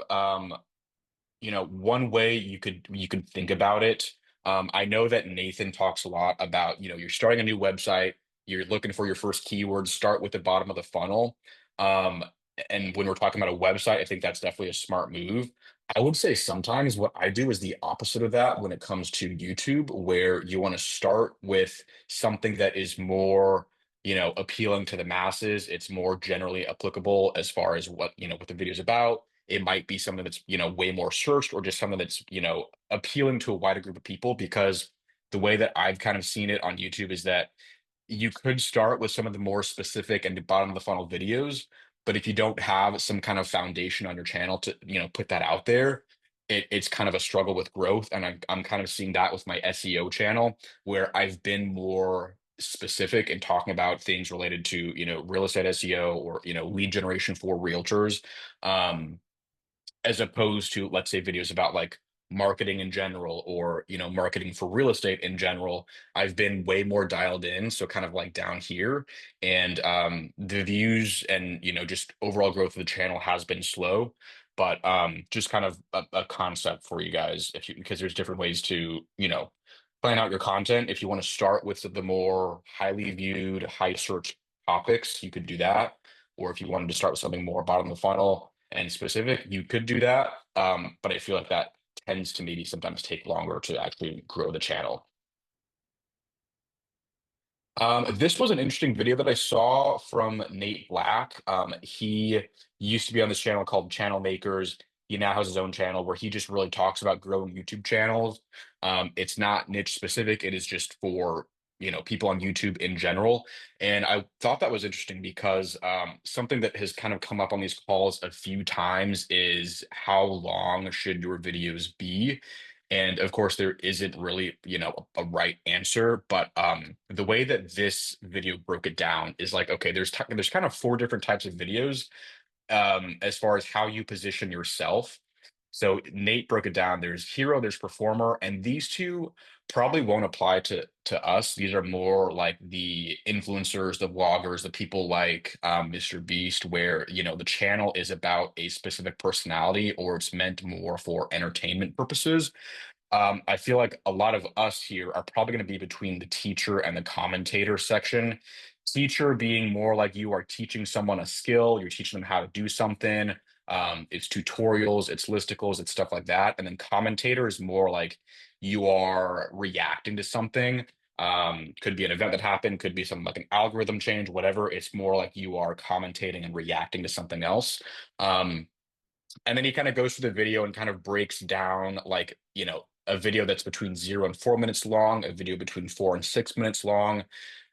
one way you could think about it. I know that Nathan talks a lot about, you're starting a new website, you're looking for your first keywords, start with the bottom of the funnel. Um, and when we're talking about a website, I think that's definitely a smart move. I would say sometimes what I do is the opposite of that when it comes to YouTube, where you want to start with something that is more, appealing to the masses. It's more generally applicable as far as what the video is about. It might be something that's, way more searched, or just something that's, appealing to a wider group of people. Because the way that I've kind of seen it on YouTube is that you could start with some of the more specific and the bottom of the funnel videos, but if you don't have some kind of foundation on your channel to, put that out there, it's kind of a struggle with growth. And I'm kind of seeing that with my SEO channel, where I've been more specific and talking about things related to, real estate SEO or, lead generation for realtors. Um, as opposed to, let's say, videos about like marketing in general or marketing for real estate in general. I've been way more dialed in, so kind of like down here. And the views and just overall growth of the channel has been slow, but just kind of a concept for you guys, if you because there's different ways to plan out your content. If you want to start with the more highly viewed, high search topics, you could do that. Or if you wanted to start with something more bottom of the funnel and specific, you could do that. But I feel like that tends to maybe sometimes take longer to actually grow the channel. This was an interesting video that I saw from Nate Black. He used to be on this channel called Channel Makers. He now has his own channel where he just really talks about growing YouTube channels. It's not niche specific. It is just for, people on YouTube in general. And I thought that was interesting because something that has kind of come up on these calls a few times is how long should your videos be? And of course, there isn't really, a right answer, but the way that this video broke it down is like, okay, there's kind of four different types of videos as far as how you position yourself. So Nate broke it down. There's hero, there's performer, and these two probably won't apply to us. These are more like the influencers, the vloggers, the people like Mr. Beast, where the channel is about a specific personality or it's meant more for entertainment purposes. I feel like a lot of us here are probably going to be between the teacher and the commentator section. Teacher being more like you are teaching someone a skill, you're teaching them how to do something. It's tutorials, it's listicles, it's stuff like that. And then commentator is more like you are reacting to something. Could be an event that happened, could be something like an algorithm change, whatever. It's more like you are commentating and reacting to something else. Um, and then he kind of goes through the video and kind of breaks down like, a video that's between 0 and 4 minutes long, a video between 4 and 6 minutes long,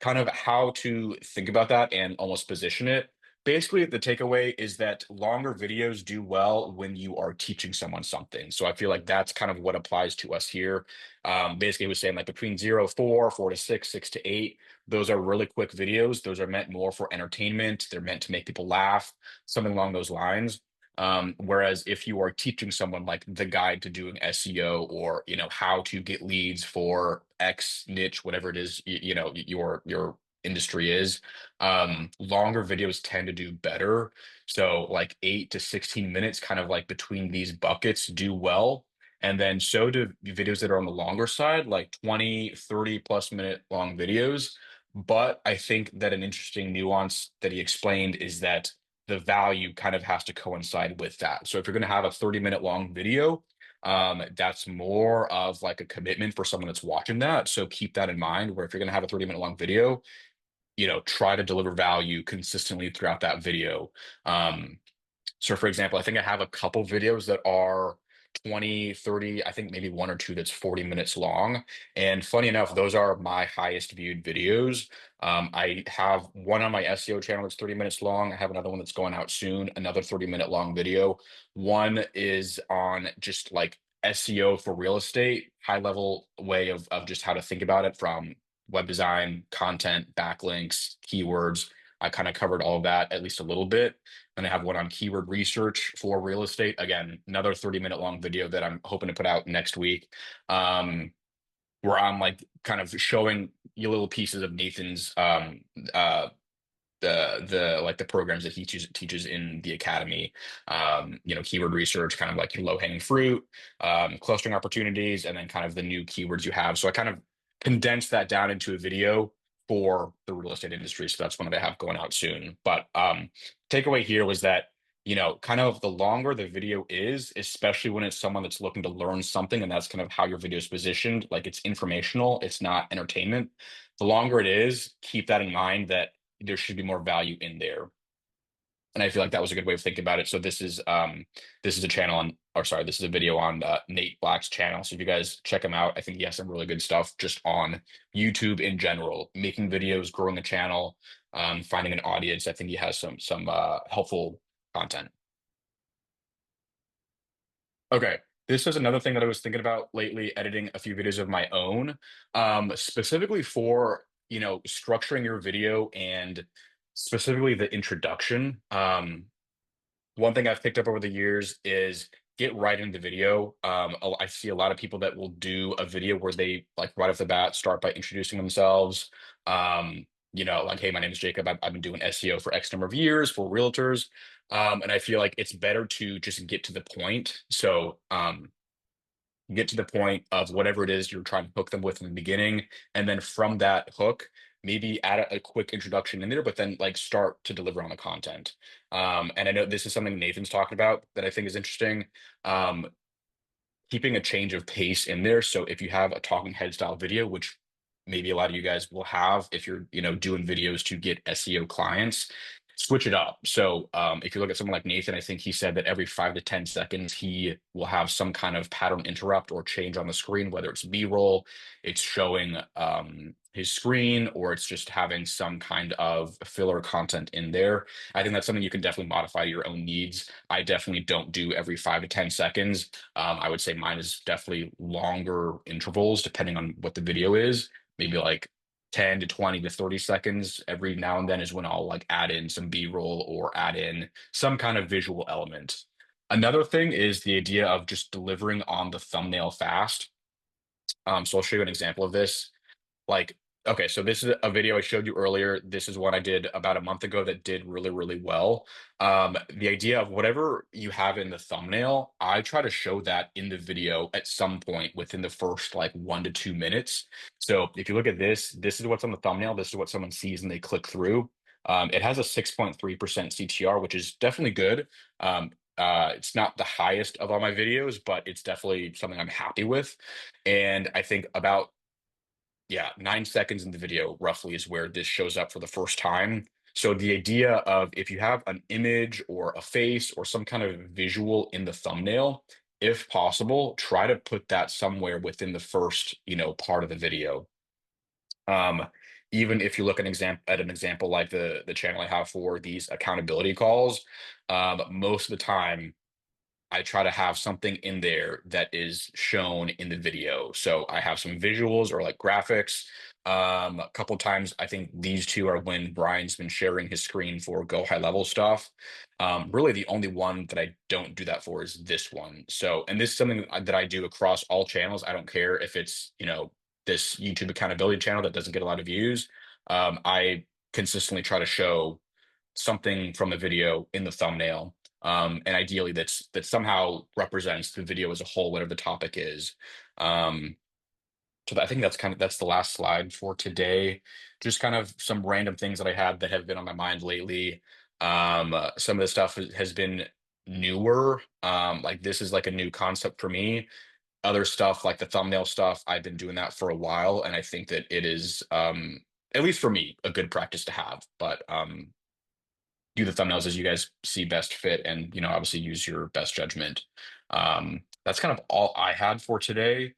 kind of how to think about that and almost position it. Basically, the takeaway is that longer videos do well when you are teaching someone something. So I feel like that's kind of what applies to us here. Basically, he was saying like between 0 to 4, 4 to 6, 6 to 8, those are really quick videos. Those are meant more for entertainment. They're meant to make people laugh, something along those lines. Whereas if you are teaching someone like the guide to doing SEO or, how to get leads for X niche, whatever it is, your industry is, longer videos tend to do better. So like 8 to 16 minutes, kind of like between these buckets do well. And then so do videos that are on the longer side, like 20, 30 plus minute long videos. But I think that an interesting nuance that he explained is that the value kind of has to coincide with that. So if you're going to have a 30-minute long video, that's more of like a commitment for someone that's watching that. So keep that in mind, where if you're going to have a 30-minute long video, try to deliver value consistently throughout that video. So for example, I think I have a couple videos that are 20, 30, I think maybe one or two that's 40 minutes long. And funny enough, those are my highest viewed videos. I have one on my SEO channel that's 30 minutes long. I have another one that's going out soon, another 30-minute long video. One is on just like SEO for real estate, high level way of just how to think about it from web design, content, backlinks, keywords. I kind of covered all of that at least a little bit. And I have one on keyword research for real estate. Again, another 30-minute long video that I'm hoping to put out next week. Where I'm like kind of showing you little pieces of Nathan's the like the programs that he teaches in the academy. Keyword research, kind of like your low-hanging fruit, clustering opportunities, and then kind of the new keywords you have. So I kind of condensed that down into a video for the real estate industry. So that's one that I have going out soon. But takeaway here was that kind of the longer the video is, especially when it's someone that's looking to learn something, and that's kind of how your video is positioned, like it's informational, it's not entertainment. The longer it is, keep that in mind that there should be more value in there. And I feel like that was a good way of thinking about it. So this is a channel on, or sorry, this is a video on Nate Black's channel. So if you guys check him out, I think he has some really good stuff just on YouTube in general, making videos, growing the channel, finding an audience. I think he has some helpful content. Okay. This is another thing that I was thinking about lately, editing a few videos of my own, specifically for, structuring your video and specifically the introduction. One thing I've picked up over the years is get right into the video. I see a lot of people that will do a video where they like right off the bat start by introducing themselves. Like, hey, my name is Jacob. I've been doing SEO for X number of years for realtors. And I feel like it's better to just get to the point. So, get to the point of whatever it is you're trying to hook them with in the beginning, and then from that hook maybe add a quick introduction in there, but then like start to deliver on the content. And I know this is something Nathan's talked about that I think is interesting. um, Keeping a change of pace in there. So if you have a talking head style video, which maybe a lot of you guys will have if you're, doing videos to get SEO clients, switch it up. So if you look at someone like Nathan, I think he said that every 5 to 10 seconds, he will have some kind of pattern interrupt or change on the screen, whether it's B-roll, it's showing his screen, or it's just having some kind of filler content in there. I think that's something you can definitely modify to your own needs. I definitely don't do every 5 to 10 seconds. I would say mine is definitely longer intervals depending on what the video is. Maybe like 10 to 20 to 30 seconds every now and then is when I'll like add in some B-roll or add in some kind of visual element. Another thing is the idea of just delivering on the thumbnail fast. So I'll show you an example of this. Like, okay, so this is a video I showed you earlier. This is one I did about a month ago that did really, really well. The idea of whatever you have in the thumbnail, I try to show that in the video at some point within the first like 1 to 2 minutes. So if you look at this is what's on the thumbnail. This is what someone sees and they click through. It has a 6.3% CTR, which is definitely good. It's not the highest of all my videos, but it's definitely something I'm happy with. And I think about, yeah, 9 seconds in the video roughly is where this shows up for the first time. So the idea of if you have an image or a face or some kind of visual in the thumbnail, if possible, try to put that somewhere within the first, part of the video. Um, Even if you look at an example like the channel I have for these accountability calls, most of the time I try to have something in there that is shown in the video. So I have some visuals or like graphics. A couple times, I think these two are when Brian's been sharing his screen for Go High Level stuff. Really, the only one that I don't do that for is this one. So, and this is something that I do across all channels. I don't care if it's, this YouTube accountability channel that doesn't get a lot of views. I consistently try to show something from the video in the thumbnail, and ideally that somehow represents the video as a whole, whatever the topic is. um, so I think that's the last slide for today. Just kind of some random things that I had that have been on my mind lately. Some of the stuff has been newer. Like this is like a new concept for me. Other stuff like the thumbnail stuff, I've been doing that for a while, and I think that it is, at least for me, a good practice to have. But do the thumbnails as you guys see best fit, and obviously use your best judgment. That's kind of all I had for today.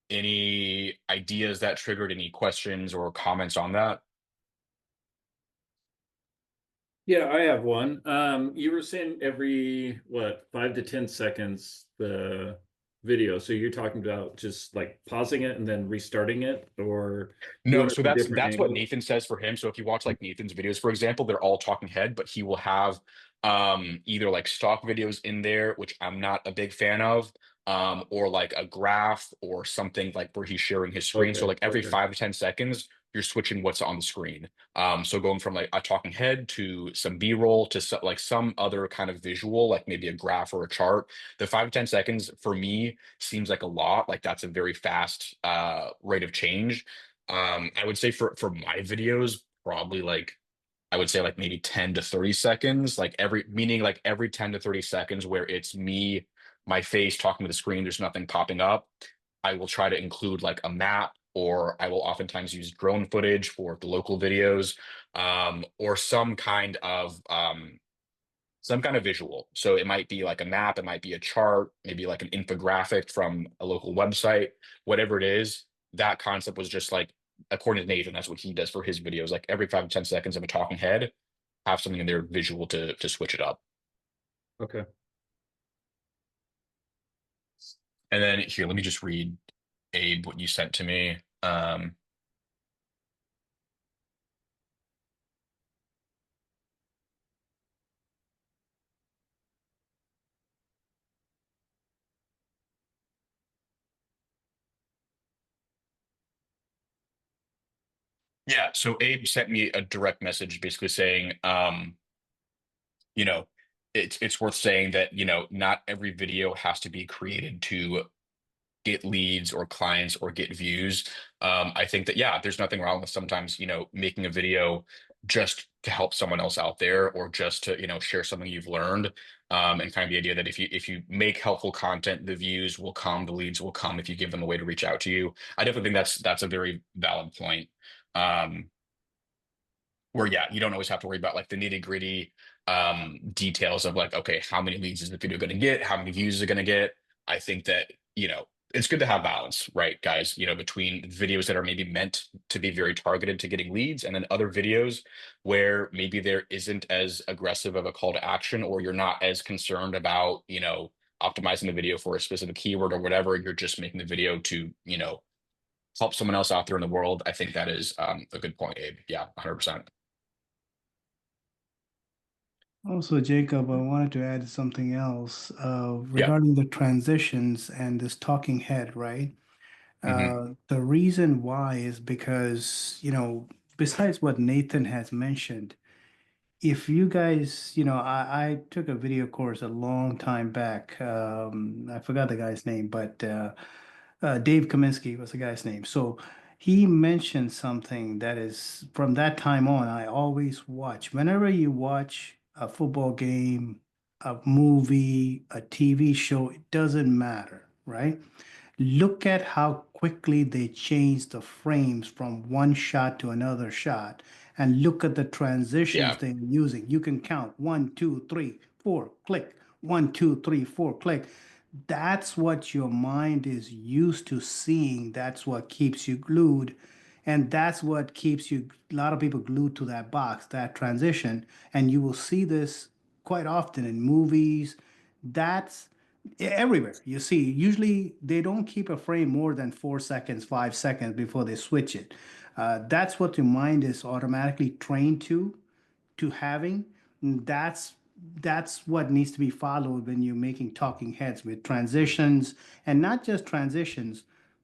Any ideas that triggered any questions or comments on that? Yeah, I have one. You were saying every what, 5 to 10 seconds the video. So you're talking about just like pausing it and then restarting it, or No, doing it so from that's different that's what angles? Nathan says for him. So if you watch like Nathan's videos, for example, they're all talking head, but he will have either like stock videos in there, which I'm not a big fan of, or like a graph or something like where he's sharing his screen. So Okay, like every okay, 5 to 10 seconds, you're switching what's on the screen. So going from like a talking head to some B-roll to like some other kind of visual, like maybe a graph or a chart. The 5 to 10 seconds for me seems like a lot. Like that's a very fast rate of change. I would say for my videos, probably like I would say like maybe 10 to 30 seconds, like meaning like every 10 to 30 seconds where it's me, my face talking to the screen, there's nothing popping up. I will try to include like a map, or I will oftentimes use drone footage for the local videos, or some kind of visual. So it might be like a map, it might be a chart, maybe like an infographic from a local website, whatever it is. That concept was just like, according to Nathan, that's what he does for his videos. Like every 5 to 10 seconds of a talking head, have something in there visual to switch it up. okay. And then here, let me just read, Abe, what you sent to me. Yeah, so Abe sent me a direct message basically saying, you know, it's worth saying that, not every video has to be created to get leads or clients or get views. I think that, yeah, there's nothing wrong with sometimes, making a video just to help someone else out there, or just to, share something you've learned. And kind of the idea that if you make helpful content, the views will come, the leads will come if you give them a way to reach out to you. I definitely think that's a very valid point. Um, where, yeah, you don't always have to worry about like the nitty gritty details of like, okay, how many leads is the video going to get, how many views is it going to get. I think that, it's good to have balance, right, guys, between videos that are maybe meant to be very targeted to getting leads, and then other videos where maybe there isn't as aggressive of a call to action, or you're not as concerned about, optimizing the video for a specific keyword or whatever. You're just making the video to, help someone else out there in the world. I think that is a good point, Abe. Yeah, 100%. Also, Jacob, I wanted to add something else Yeah. regarding the transitions and this talking head, right? Hmm. The reason why is because, besides what Nathan has mentioned, if you guys, I took a video course a long time back. I forgot the guy's name, but Dave Kaminsky was the guy's name. So he mentioned something that is from that time on, I always watch. Whenever you watch a football game, a movie, a TV show, it doesn't matter, right? Look at how quickly they change the frames from one shot to another shot, and look at the transitions Yeah. they're using. You can count 1, 2, 3, 4, click, 1, 2, 3, 4, click. That's what your mind is used to seeing. That's what keeps you glued. And that's what keeps you, a lot of people glued to that box, that transition. And you will see this quite often in movies. That's everywhere you see. Usually they don't keep a frame more than 4 seconds, 5 seconds before they switch it. That's what your mind is automatically trained to having. That's what needs to be followed when you're making talking heads with transitions, and not just transitions,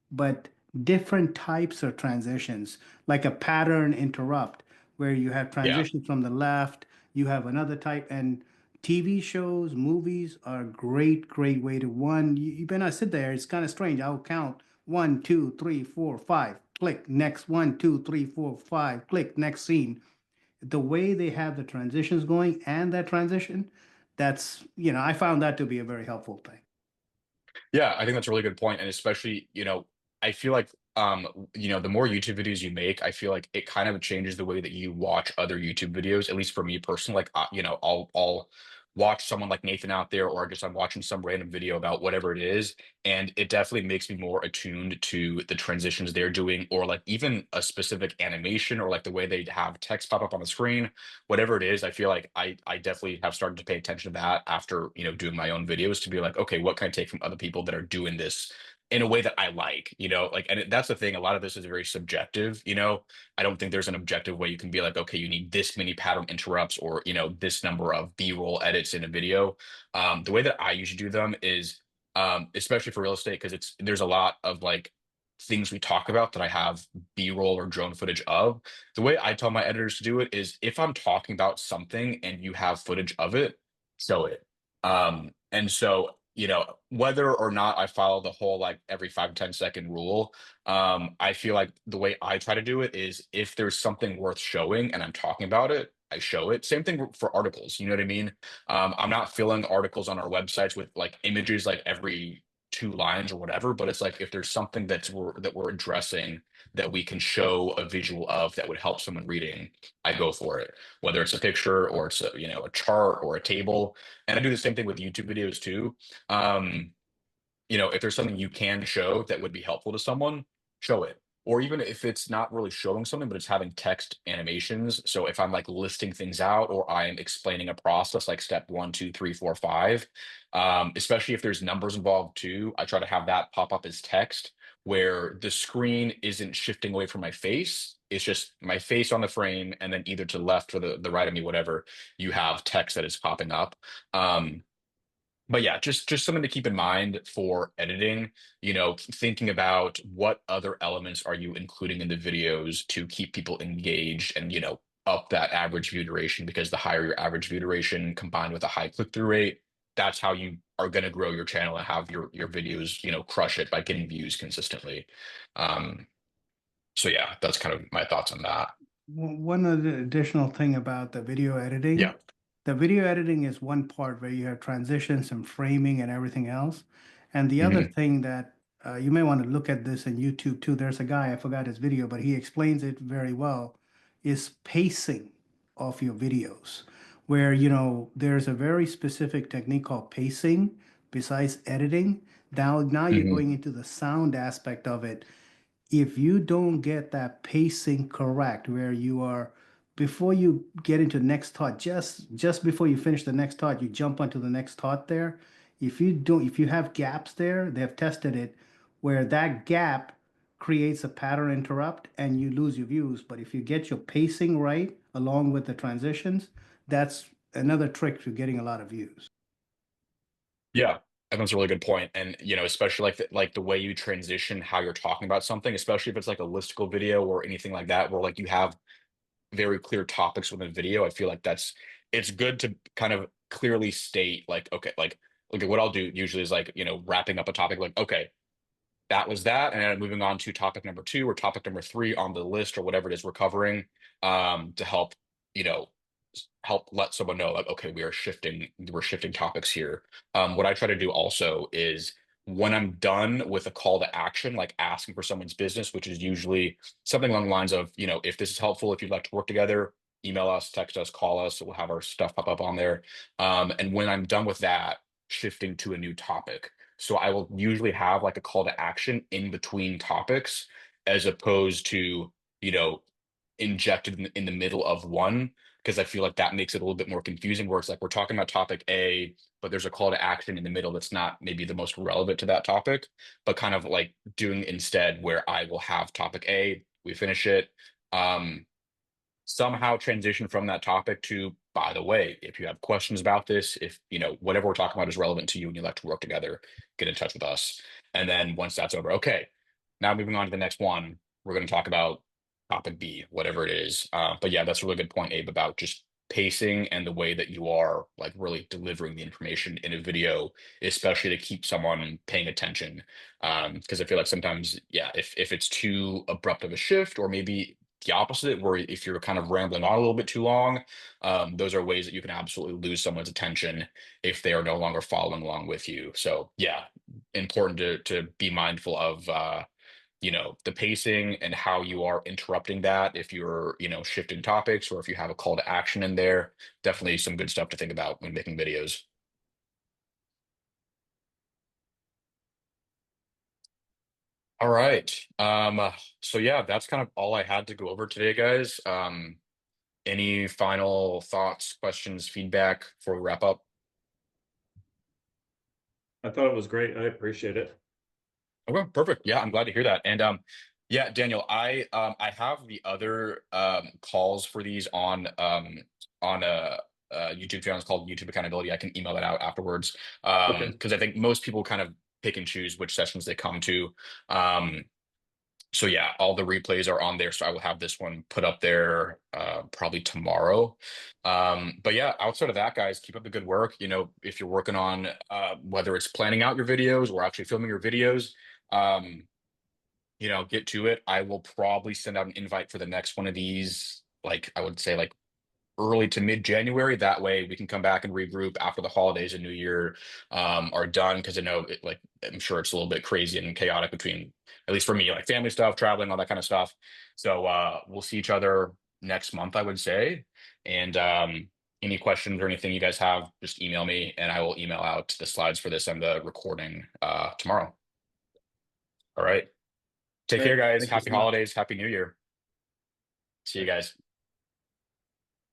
but different types of transitions, like a pattern interrupt, where you have Yeah. transitions from the left, you have another type. And TV shows, movies are a great, great way to one. You better not sit there. It's kind of strange. I'll count 1, 2, 3, 4, 5. Click next. 1, 2, 3, 4, 5. Click next scene. The way they have the transitions going and that transition, that's, I found that to be a very helpful thing. Yeah, I think that's a really good point. And especially, I feel like the more YouTube videos you make, I feel like it kind of changes the way that you watch other YouTube videos, at least for me personally. Like I'll watch someone like Nathan out there, or just I'm watching some random video about whatever it is, and it definitely makes me more attuned to the transitions they're doing, or like even a specific animation, or like the way they have text pop up on the screen, whatever it is. I feel like I definitely have started to pay attention to that after, doing my own videos, to be like, okay, what can I take from other people that are doing this in a way that I like, like, and that's the thing. A lot of this is very subjective, I don't think there's an objective way you can be like, okay, you need this many pattern interrupts, or, this number of B-roll edits in a video. The way that I usually do them is, especially for real estate, because there's a lot of like things we talk about that I have B-roll or drone footage of. The way I tell my editors to do it is, if I'm talking about something and you have footage of it, show it. And so, whether or not I follow the whole like every 5 to 10 second rule, I feel like the way I try to do it is, if there's something worth showing and I'm talking about it, I show it. Same thing for articles. You know what I mean? I'm not filling articles on our websites with like images like every 2 lines or whatever, but it's like, if there's something that we're addressing, that we can show a visual of, that would help someone reading, I go for it. Whether it's a picture, or it's a chart or a table. And I do the same thing with YouTube videos too. Um, if there's something you can show that would be helpful to someone, show it. Or even if it's not really showing something, but it's having text animations. So if I'm like listing things out, or I'm explaining a process, like step 1, 2, 3, 4, 5, especially if there's numbers involved too, I try to have that pop up as text, where the screen isn't shifting away from my face. It's just my face on the frame, and then either to the left or the right of me, whatever, you have text that is popping up. Um, but yeah, just something to keep in mind for editing, thinking about what other elements are you including in the videos to keep people engaged and, up that average view duration, because the higher your average view duration combined with a high click-through rate, that's how you are going to grow your channel and have your videos, crush it by getting views consistently. Um, so yeah, that's kind of my thoughts on that. One other additional thing about Yeah. the video editing is one part where you have transitions and framing and everything else. And the other Hmm. thing that you may want to look at this in YouTube too. There's a guy, I forgot his video, but he explains it very well, is pacing of your videos, where, there's a very specific technique called pacing besides editing. Now you're Hmm. going into the sound aspect of it. If you don't get that pacing correct, where you are, before you get into next thought, just before you finish the next thought, you jump onto the next thought there. If you have gaps there, they have tested it where that gap creates a pattern interrupt and you lose your views. But if you get your pacing right along with the transitions, that's another trick to getting a lot of views. Yeah, I think that's a really good point. And especially like the way you transition how you're talking about something, especially if it's like a listicle video or anything like that, where like you have very clear topics within a video. I feel like it's good to kind of clearly state like, okay, like, look at what I'll do usually is like, wrapping up a topic, like, okay, that was that, and then moving on to topic number two or topic number three on the list or whatever it is we're covering, to help, you know, help let someone know like, okay, we're shifting topics here. What I try to do also is when I'm done with a call to action, like asking for someone's business, which is usually something along the lines of, if this is helpful, if you'd like to work together, email us, text us, call us, so we'll have our stuff pop up on there. And when I'm done with that, shifting to a new topic. So I will usually have like a call to action in between topics as opposed to, you know, injected in the middle of one, because I feel like that makes it a little bit more confusing where it's like we're talking about topic A, but there's a call to action in the middle that's not maybe the most relevant to that topic, but kind of like doing instead where I will have topic A, we finish it. Um, Somehow transition from that topic to, by the way, if you have questions about this, if whatever we're talking about is relevant to you and you like to work together, get in touch with us. And then once that's over, okay, now moving on to the next one, we're going to talk about topic B, whatever it is. But yeah, that's a really good point, Abe, about just pacing and the way that you are like really delivering the information in a video, especially to keep someone paying attention. Because I feel like sometimes, yeah, if it's too abrupt of a shift, or maybe the opposite, where if you're kind of rambling on a little bit too long, those are ways that you can absolutely lose someone's attention if they are no longer following along with you. So yeah, important to be mindful of the pacing and how you are interrupting that if you're shifting topics or if you have a call to action in there. Definitely some good stuff to think about when making videos. All right. So yeah, that's kind of all I had to go over today, guys. Any final thoughts, questions, feedback before we wrap up? I thought it was great. I appreciate it. Okay, perfect. Yeah, I'm glad to hear that. And yeah, Daniel, I have the other calls for these on a YouTube channel. It's called YouTube Accountability. I can email that out afterwards. Okay. Because I think most people kind of pick and choose which sessions they come to. Um, so yeah, all the replays are on there. So I will have this one put up there probably tomorrow. But yeah, outside of that, guys, keep up the good work. If you're working on whether it's planning out your videos or actually filming your videos, um, get to it. I will probably send out an invite for the next one of these, like I would say like early to mid-January. That way we can come back and regroup after the holidays and New Year are done. Because I know I'm sure it's a little bit crazy and chaotic between, at least for me, like family stuff, traveling, all that kind of stuff. So we'll see each other next month, I would say. And any questions or anything you guys have, just email me and I will email out the slides for this and the recording tomorrow. All right. Take care, Great. guys. Thank you Happy so much. holidays. Happy New Year. See you Bye. guys.